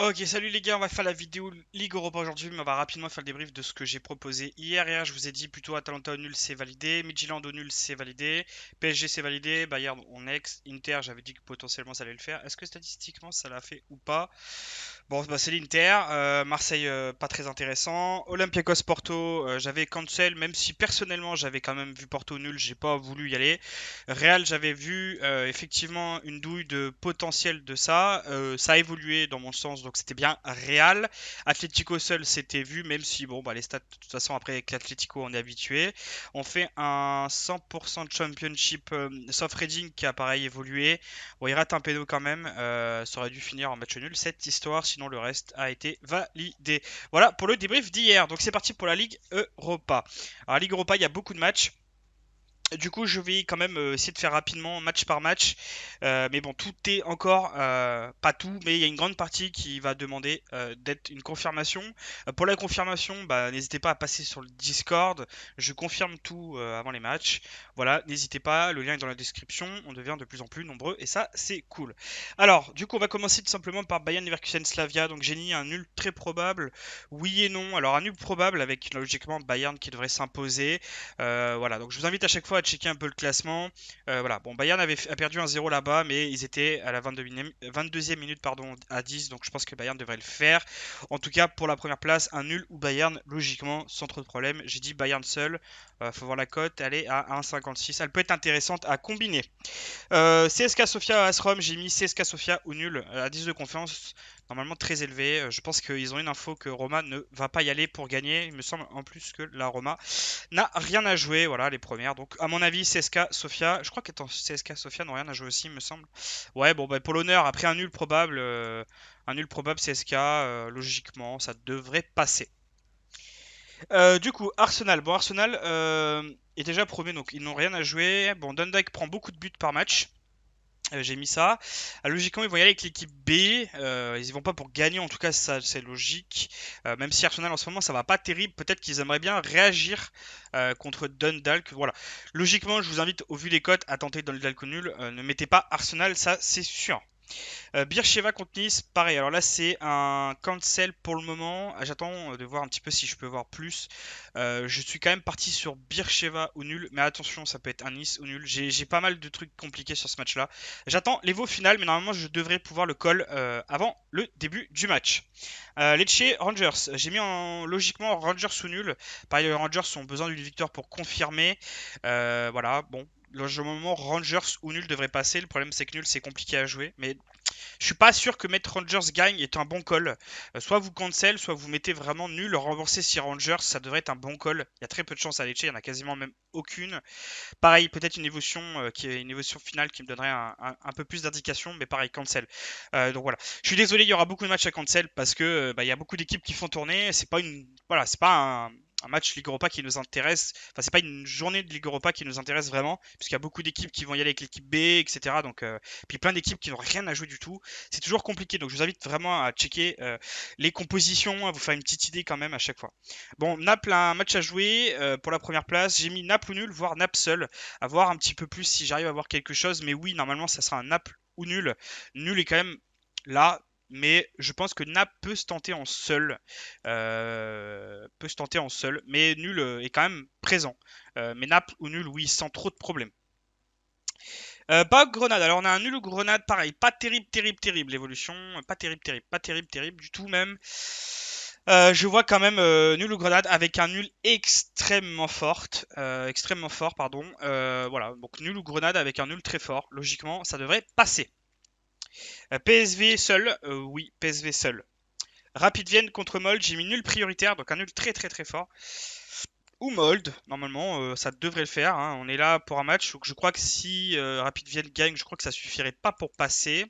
Ok, salut les gars, on va faire la vidéo Ligue Europa aujourd'hui, mais on va rapidement faire le débrief de ce que j'ai proposé hier. Hier, je vous ai dit plutôt Atalanta au nul, c'est validé. Midtjylland au nul, c'est validé. PSG, c'est validé. Bayern, on ex. Inter, j'avais dit que potentiellement ça allait le faire. Est-ce que statistiquement ça l'a fait ou pas? Bon, bah, c'est l'Inter. Marseille, pas très intéressant. Olympiakos Porto, j'avais cancel, même si personnellement j'avais quand même vu Porto nul, j'ai pas voulu y aller. Real, j'avais vu effectivement une douille de potentiel de ça. Ça a évolué dans mon sens, donc c'était bien Real. Atlético seul, c'était vu, même si bon, bah, les stats, de toute façon, après avec l'Atlético, on est habitué. On fait un 100% de championship, sauf Reading qui a pareil évolué. Bon, il rate un péno quand même. Ça aurait dû finir en match nul cette histoire, sinon le reste a été validé. Voilà pour le débrief d'hier. Donc c'est parti pour la Ligue Europa. Alors, Ligue Europa, il y a beaucoup de matchs. Du coup, je vais quand même essayer de faire rapidement, match par match. Mais bon, tout est encore, pas tout, mais il y a une grande partie qui va demander d'être une confirmation. Pour la confirmation, bah, n'hésitez pas à passer sur le Discord. Je confirme tout avant les matchs. Voilà, n'hésitez pas, le lien est dans la description. On devient de plus en plus nombreux et ça, c'est cool. Alors, du coup, on va commencer tout simplement par Bayern Leverkusen Slavia. Donc, j'ai mis un nul très probable. Oui et non. Alors, un nul probable avec logiquement Bayern qui devrait s'imposer. Voilà, donc je vous invite à chaque fois à checker un peu le classement. Voilà, bon, Bayern a perdu 1-0 là-bas, mais ils étaient à la 22e minute pardon, à 10, donc je pense que Bayern devrait le faire. En tout cas, pour la première place, un nul ou Bayern, logiquement, sans trop de problème. J'ai dit Bayern seul, faut voir la cote, elle est à 1,56. Elle peut être intéressante à combiner. CSK Sofia AS Rome, j'ai mis CSK Sofia ou nul à 10 de confiance, normalement très élevé. Je pense qu'ils ont une info que Roma ne va pas y aller pour gagner. Il me semble en plus que la Roma n'a rien à jouer, voilà les premières. Donc à mon avis, CSK Sofia, je crois que CSK Sofia n'ont rien à jouer aussi, il me semble. Ouais, bon bah, pour l'honneur, après un nul probable CSK, logiquement, ça devrait passer. Du coup, Arsenal. Bon, Arsenal est déjà premier, donc ils n'ont rien à jouer. Bon, Dundalk prend beaucoup de buts par match. J'ai mis ça. Logiquement, ils vont y aller avec l'équipe B. Ils y vont pas pour gagner, en tout cas, ça c'est logique. Même si Arsenal en ce moment ça va pas terrible, peut-être qu'ils aimeraient bien réagir contre Dundalk. Voilà. Logiquement, je vous invite, au vu des cotes, à tenter Dundalk au nul. Ne mettez pas Arsenal, ça c'est sûr. Beersheva contre Nice, pareil. Alors là, c'est un cancel pour le moment. J'attends de voir un petit peu si je peux voir plus. Je suis quand même parti sur Beersheva ou nul, mais attention, ça peut être un Nice ou nul. J'ai pas mal de trucs compliqués sur ce match-là. J'attends les veaux finales, mais normalement, je devrais pouvoir le call avant le début du match. Lecce Rangers, j'ai mis logiquement Rangers ou nul. Pareil, les Rangers ont besoin d'une victoire pour confirmer. Voilà, bon. Logement Rangers ou nul devrait passer. Le problème c'est que nul c'est compliqué à jouer. Mais je suis pas sûr que mettre Rangers gagne est un bon call. Soit vous cancel, soit vous mettez vraiment nul. Rembourser si Rangers, ça devrait être un bon call. Il y a très peu de chance à Lecce, il y en a quasiment même aucune. Pareil, peut-être une évolution qui est une évolution finale qui me donnerait un peu plus d'indications, mais pareil, cancel. Donc voilà. Je suis désolé, il y aura beaucoup de matchs à cancel parce que bah, il y a beaucoup d'équipes qui font tourner. C'est pas une, voilà, c'est pas un match Ligue Europa qui nous intéresse. Enfin, c'est pas une journée de Ligue Europa qui nous intéresse vraiment, puisqu'il y a beaucoup d'équipes qui vont y aller avec l'équipe B, etc. Donc, puis plein d'équipes qui n'ont rien à jouer du tout. C'est toujours compliqué. Donc, je vous invite vraiment à checker les compositions, à vous faire une petite idée quand même à chaque fois. Bon, Naples a un match à jouer pour la première place. J'ai mis Naples ou nul, voire Naples seul. À voir un petit peu plus si j'arrive à voir quelque chose. Mais oui, normalement, ça sera un Naples ou nul. Nul est quand même là. Mais je pense que Naples peut se tenter en seul. Peut se tenter en seul. Mais nul est quand même présent. Mais Naples ou nul, oui, sans trop de problèmes. Pas Grenade. Alors on a un nul ou Grenade, pareil. Pas terrible, terrible, terrible l'évolution. Pas terrible, terrible, pas terrible, terrible du tout même. Je vois quand même nul ou Grenade avec un nul extrêmement fort, pardon. Voilà, donc nul ou Grenade avec un nul très fort. Logiquement, ça devrait passer. PSV seul, oui, PSV seul. Rapid Vienne contre Mold, j'ai mis nul prioritaire, donc un nul très très très fort. Ou Mold, normalement, ça devrait le faire, hein. On est là pour un match, donc je crois que si Rapid Vienne gagne, je crois que ça suffirait pas pour passer.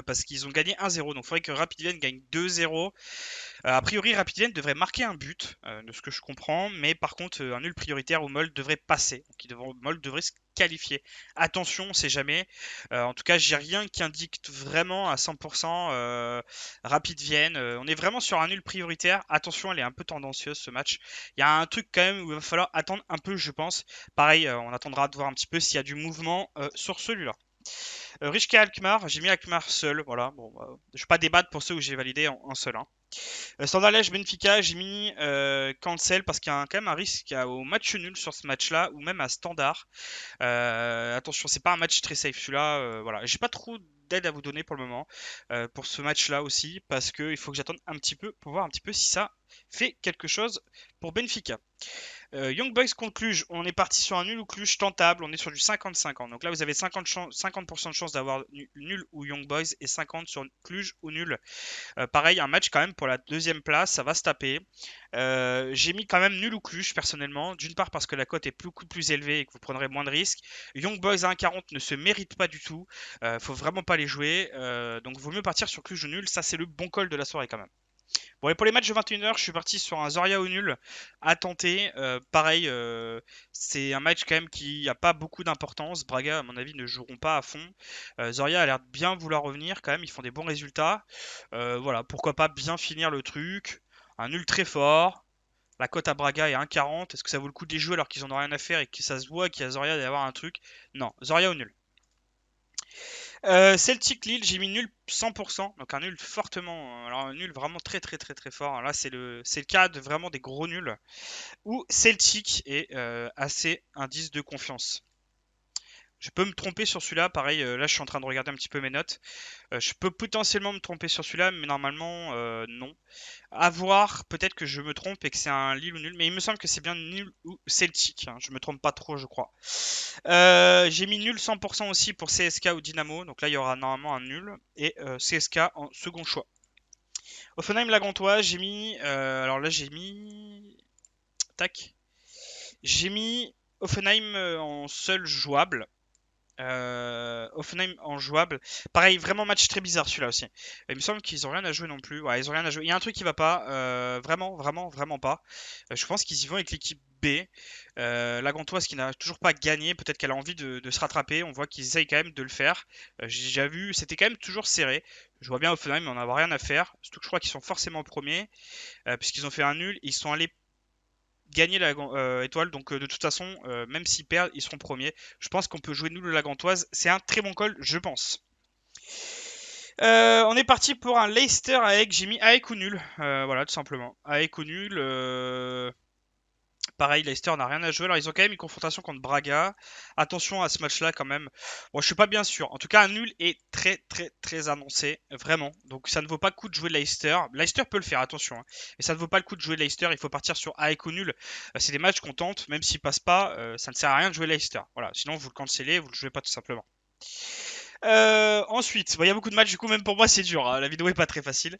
Parce qu'ils ont gagné 1-0, donc il faudrait que Rapid Vienne gagne 2-0. A priori, Rapid Vienne devrait marquer un but, de ce que je comprends, mais par contre, un nul prioritaire où Mold devrait passer. Mold devrait se qualifier. Attention, on sait jamais. En tout cas, j'ai rien qui indique vraiment à 100% Rapid Vienne. On est vraiment sur un nul prioritaire. Attention, elle est un peu tendancieuse ce match. Il y a un truc quand même où il va falloir attendre un peu, je pense. Pareil, on attendra de voir un petit peu s'il y a du mouvement sur celui-là. Richke Alkmaar, j'ai mis Alkmaar seul, voilà. Bon, je vais pas débattre pour ceux où j'ai validé en seul. Hein. Standard Liège Benfica, j'ai mis cancel parce qu'il y a quand même un risque au match nul sur ce match-là ou même à standard. Attention, c'est pas un match très safe celui-là. Voilà, j'ai pas trop d'aide à vous donner pour le moment pour ce match-là aussi parce qu'il faut que j'attende un petit peu pour voir un petit peu si ça fait quelque chose pour Benfica. Young Boys contre Cluj, on est parti sur un nul ou Cluj tentable, on est sur du 50-50. Donc là, vous avez 50% de chance d'avoir nul ou Young Boys et 50 sur Cluj ou nul. Pareil, un match quand même pour la deuxième place, ça va se taper. J'ai mis quand même nul ou Cluj personnellement, d'une part parce que la cote est beaucoup plus élevée et que vous prendrez moins de risques. Young Boys à 1,40 ne se mérite pas du tout, faut vraiment pas les jouer, donc vaut mieux partir sur Cluj ou nul, ça c'est le bon call de la soirée quand même. Bon, et pour les matchs de 21h, je suis parti sur un Zoria au nul à tenter. Pareil, c'est un match quand même qui n'a pas beaucoup d'importance. Braga, à mon avis, ne joueront pas à fond. Zoria a l'air de bien vouloir revenir quand même. Ils font des bons résultats. Voilà, pourquoi pas bien finir le truc. Un nul très fort. La cote à Braga est 1,40. Est-ce que ça vaut le coup de les jouer alors qu'ils en ont rien à faire et que ça se voit qu'il y a Zoria d'avoir un truc? Non, Zoria au nul. Celtic Lille, j'ai mis nul 100%, donc un nul fortement, alors un nul vraiment très très très très fort. Là c'est le cas de vraiment des gros nuls où Celtic est assez indice de confiance. Je peux me tromper sur celui-là, pareil, là je suis en train de regarder un petit peu mes notes. Je peux potentiellement me tromper sur celui-là, mais normalement non. À voir, peut-être que je me trompe et que c'est un Lille ou nul, mais il me semble que c'est bien nul ou Celtic. Hein. Je me trompe pas trop, je crois. J'ai mis nul 100% aussi pour CSK ou Dynamo, donc là il y aura normalement un nul et CSK en second choix. Offenheim Lagantois, j'ai mis, alors là j'ai mis, tac, j'ai mis Offenheim en seul jouable. Offenheim en jouable. Pareil, vraiment match très bizarre celui-là aussi. Il me semble qu'ils ont rien à jouer non plus. Ouais, ils ont rien à jouer. Il y a un truc qui va pas. Vraiment, vraiment, vraiment pas. Je pense qu'ils y vont avec l'équipe B. La Gantoise qui n'a toujours pas gagné. Peut-être qu'elle a envie de se rattraper. On voit qu'ils essayent quand même de le faire. J'ai déjà vu, c'était quand même toujours serré. Je vois bien Offenheim, mais on n'a rien à faire. Surtout que je crois qu'ils sont forcément premiers. Puisqu'ils ont fait un nul. Ils sont allés gagner la étoile. Donc de toute façon, même s'ils perdent, ils seront premiers. Je pense qu'on peut jouer nul la Gantoise. C'est un très bon call, je pense. On est parti pour un Leicester avec j'ai mis AEK ou nul. Voilà, tout simplement. AEK ou nul. Pareil, Leicester n'a rien à jouer. Alors, ils ont quand même une confrontation contre Braga. Attention à ce match-là, quand même. Bon, je suis pas bien sûr. En tout cas, un nul est très, très, très annoncé. Vraiment. Donc, ça ne vaut pas le coup de jouer Leicester. Leicester peut le faire, attention. Hein. Mais ça ne vaut pas le coup de jouer Leicester. Il faut partir sur AEK ou nul. C'est des matchs qu'on tente. Même s'ils passent pas, ça ne sert à rien de jouer Leicester. Voilà. Sinon, vous le cancellez. Vous le jouez pas tout simplement. Ensuite, il y a beaucoup de matchs, du coup, même pour moi, c'est dur. Hein. La vidéo est pas très facile.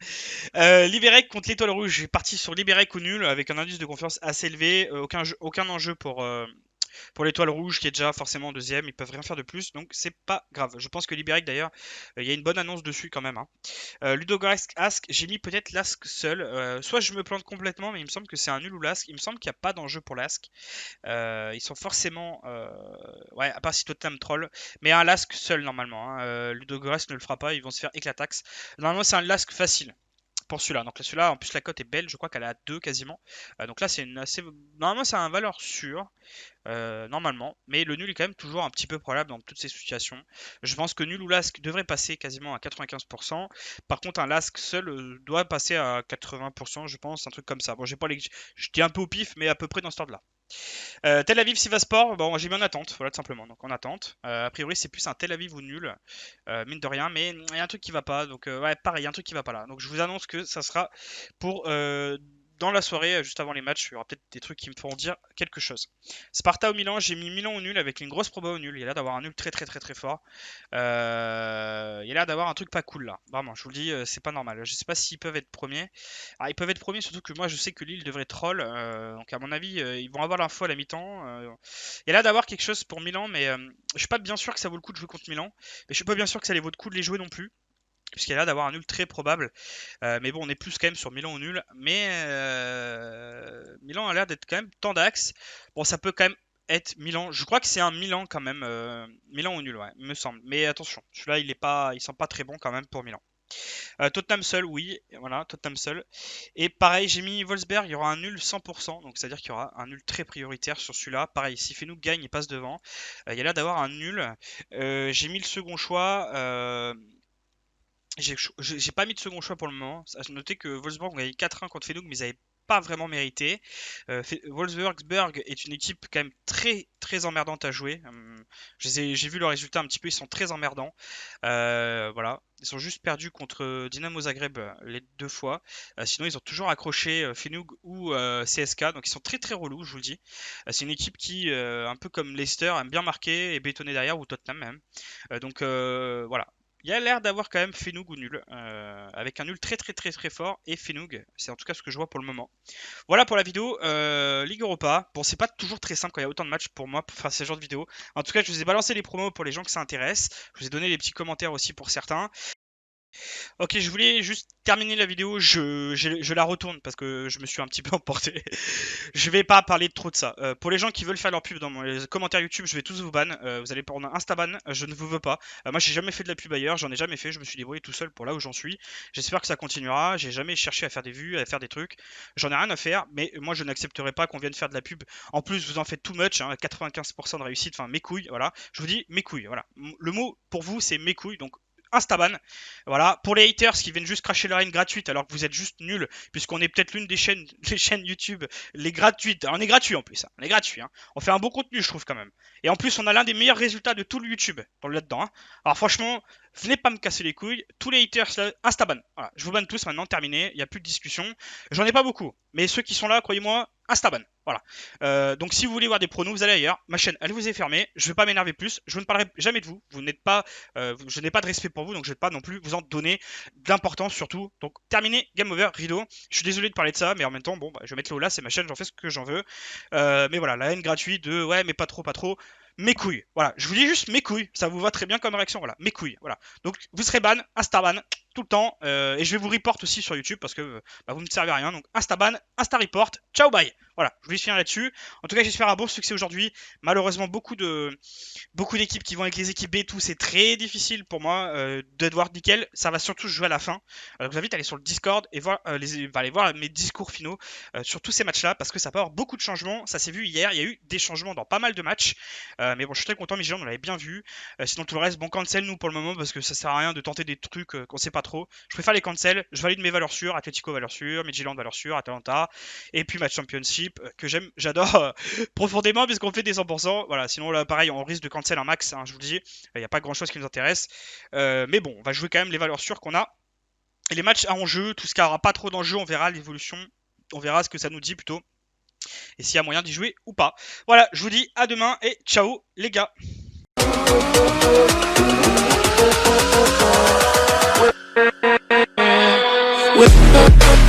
Liberec contre l'Étoile Rouge. J'ai parti sur Liberec ou nul avec un indice de confiance assez élevé. Aucun enjeu pour l'Étoile Rouge qui est déjà forcément deuxième. Ils peuvent rien faire de plus, donc c'est pas grave. Je pense que Liberec d'ailleurs, il y a une bonne annonce dessus quand même. Hein. Ludogorets Ask, j'ai mis peut-être l'Ask seul. Soit je me plante complètement, mais il me semble que c'est un nul ou l'Ask. Il me semble qu'il n'y a pas d'enjeu pour l'Ask. Ils sont forcément. Ouais, à part si Tottenham troll. Mais un Lask seul normalement. Hein. Ludogorets ne le fera pas, ils vont se faire éclatax. Normalement, c'est un Lask facile pour celui-là. Donc celui-là, en plus, la cote est belle, je crois qu'elle est à 2 quasiment. Donc là, c'est une assez. Normalement, c'est un valeur sûre. Normalement, mais le nul est quand même toujours un petit peu probable dans toutes ces situations. Je pense que nul ou Lask devrait passer quasiment à 95%. Par contre, un Lask seul doit passer à 80%, je pense, un truc comme ça. Bon, j'ai pas les... je dis un peu au pif, mais à peu près dans ce ordre-là. Tel Aviv Sivaspor, bon, j'ai mis en attente, voilà tout simplement. Donc en attente. A priori, c'est plus un Tel Aviv ou nul, mine de rien, mais il y a un truc qui va pas. Donc ouais, pareil, il y a un truc qui va pas là. Donc je vous annonce que ça sera pour dans la soirée, juste avant les matchs, il y aura peut-être des trucs qui me feront dire quelque chose. Sparta au Milan, j'ai mis Milan au nul avec une grosse proba au nul. Il y a l'air d'avoir un nul très très très très fort. Il y a l'air d'avoir un truc pas cool là. Vraiment, je vous le dis, c'est pas normal. Je sais pas s'ils peuvent être premiers. Alors, ils peuvent être premiers, surtout que moi je sais que Lille devrait troll. Donc à mon avis, ils vont avoir l'info à la mi-temps. Il y a l'air d'avoir quelque chose pour Milan, mais je suis pas bien sûr que ça vaut le coup de jouer contre Milan. Mais je suis pas bien sûr que ça les vaut le coup de les jouer non plus puisqu'il y a l'air d'avoir un nul très probable. Mais bon, on est plus quand même sur Milan au nul. Mais Milan a l'air d'être quand même tendax. Bon, ça peut quand même être Milan. Je crois que c'est un Milan quand même. Milan au nul, ouais, il me semble. Mais attention, celui-là, il sent pas très bon quand même pour Milan. Tottenham seul, oui, voilà, Tottenham seul. Et pareil, j'ai mis Wolfsberg, il y aura un nul 100%, donc c'est-à-dire qu'il y aura un nul très prioritaire sur celui-là. Pareil, si Fenouk gagne, il passe devant. Il y a l'air d'avoir un nul. J'ai mis le second choix. J'ai pas mis de second choix pour le moment. À noter que Wolfsburg ont gagné 4-1 contre Feyenoord, mais ils n'avaient pas vraiment mérité. Wolfsburg est une équipe quand même très très emmerdante à jouer. J'ai vu le résultat un petit peu, ils sont très emmerdants. Voilà, ils ont juste perdu contre Dynamo Zagreb les deux fois. Sinon, ils ont toujours accroché Feyenoord ou CSK, donc ils sont très très relous, je vous le dis. C'est une équipe qui, un peu comme Leicester, aime bien marquer et bétonner derrière, ou Tottenham même. Donc voilà. Il y a l'air d'avoir quand même Fenoug ou nul, avec un nul très très très très fort et Fenoug, c'est en tout cas ce que je vois pour le moment. Voilà pour la vidéo Ligue Europa. Bon, c'est pas toujours très simple quand il y a autant de matchs pour moi pour faire ce genre de vidéo. En tout cas, je vous ai balancé les promos pour les gens que ça intéresse. Je vous ai donné les petits commentaires aussi pour certains. Ok, je voulais juste terminer la vidéo, je la retourne parce que je me suis un petit peu emporté. Je vais pas parler trop de ça. Pour les gens qui veulent faire leur pub dans les commentaires YouTube, je vais tous vous ban. Vous allez prendre un Instaban, je ne vous veux pas. Moi, j'ai jamais fait de la pub ailleurs, j'en ai jamais fait, je me suis débrouillé tout seul pour là où j'en suis. J'espère que ça continuera. J'ai jamais cherché à faire des vues, à faire des trucs. J'en ai rien à faire, mais moi, je n'accepterai pas qu'on vienne faire de la pub. En plus, vous en faites too much, hein, 95% de réussite, enfin mes couilles, voilà. Je vous dis mes couilles, voilà. Le mot pour vous, c'est mes couilles, donc Instaban. Voilà, pour les haters qui viennent juste cracher leur haine gratuite alors que vous êtes juste nuls, puisqu'on est peut-être l'une des chaînes, les chaînes YouTube les gratuites. Alors, on est gratuit en plus, hein. On est gratuit. Hein. On fait un bon contenu, je trouve quand même. Et en plus, on a l'un des meilleurs résultats de tout le YouTube là-dedans. Hein. Alors franchement, venez pas me casser les couilles. Tous les haters, là, Instaban. Voilà, je vous banne tous maintenant, terminé. Il n'y a plus de discussion. J'en ai pas beaucoup, mais ceux qui sont là, croyez-moi, Instaban. Voilà. Donc si vous voulez voir des pronos, vous allez ailleurs. Ma chaîne, elle vous est fermée. Je ne vais pas m'énerver plus. Je ne parlerai jamais de vous. Vous n'êtes pas, je n'ai pas de respect pour vous, donc je ne vais pas non plus vous en donner d'importance surtout. Donc terminé, game over, rideau. Je suis désolé de parler de ça, mais en même temps, bon, bah, je vais mettre l'eau là, c'est ma chaîne, j'en fais ce que j'en veux. Mais voilà, la haine gratuite de ouais, mais pas trop, pas trop. Mes couilles, voilà, je vous dis juste mes couilles, ça vous va très bien comme réaction, voilà, mes couilles, voilà. Donc vous serez ban, Instaban, tout le temps, et je vais vous report aussi sur YouTube parce que bah, vous ne me servez à rien, donc Instaban, Insta report, ciao bye. Voilà, je voulais finir là-dessus. En tout cas, j'espère un bon succès aujourd'hui. Malheureusement, beaucoup d'équipes qui vont avec les équipes B et tout, c'est très difficile pour moi d'Edward Nickel. Ça va surtout se jouer à la fin. Je vous invite à aller sur le Discord et voir, aller voir mes discours finaux sur tous ces matchs-là parce que ça peut avoir beaucoup de changements. Ça s'est vu hier, il y a eu des changements dans pas mal de matchs. Mais bon, je suis très content, Milan, on l'avait bien vu. Sinon, tout le reste, bon, cancel nous pour le moment parce que ça sert à rien de tenter des trucs qu'on sait pas trop. Je préfère les cancel. Je valide mes valeurs sûres, Atletico valeurs sûres, Midtjylland valeurs sûres, Atalanta. Et puis match championship que j'adore profondément puisqu'on fait des 100%. Voilà, sinon là, pareil, on risque de cancel un max, hein, je vous le dis. Il n'y a pas grand chose qui nous intéresse. Mais bon, on va jouer quand même les valeurs sûres qu'on a. Et les matchs à enjeu, tout ce qui aura pas trop d'enjeu, on verra l'évolution. On verra ce que ça nous dit plutôt. Et s'il y a moyen d'y jouer ou pas. Voilà, je vous dis à demain et ciao les gars. With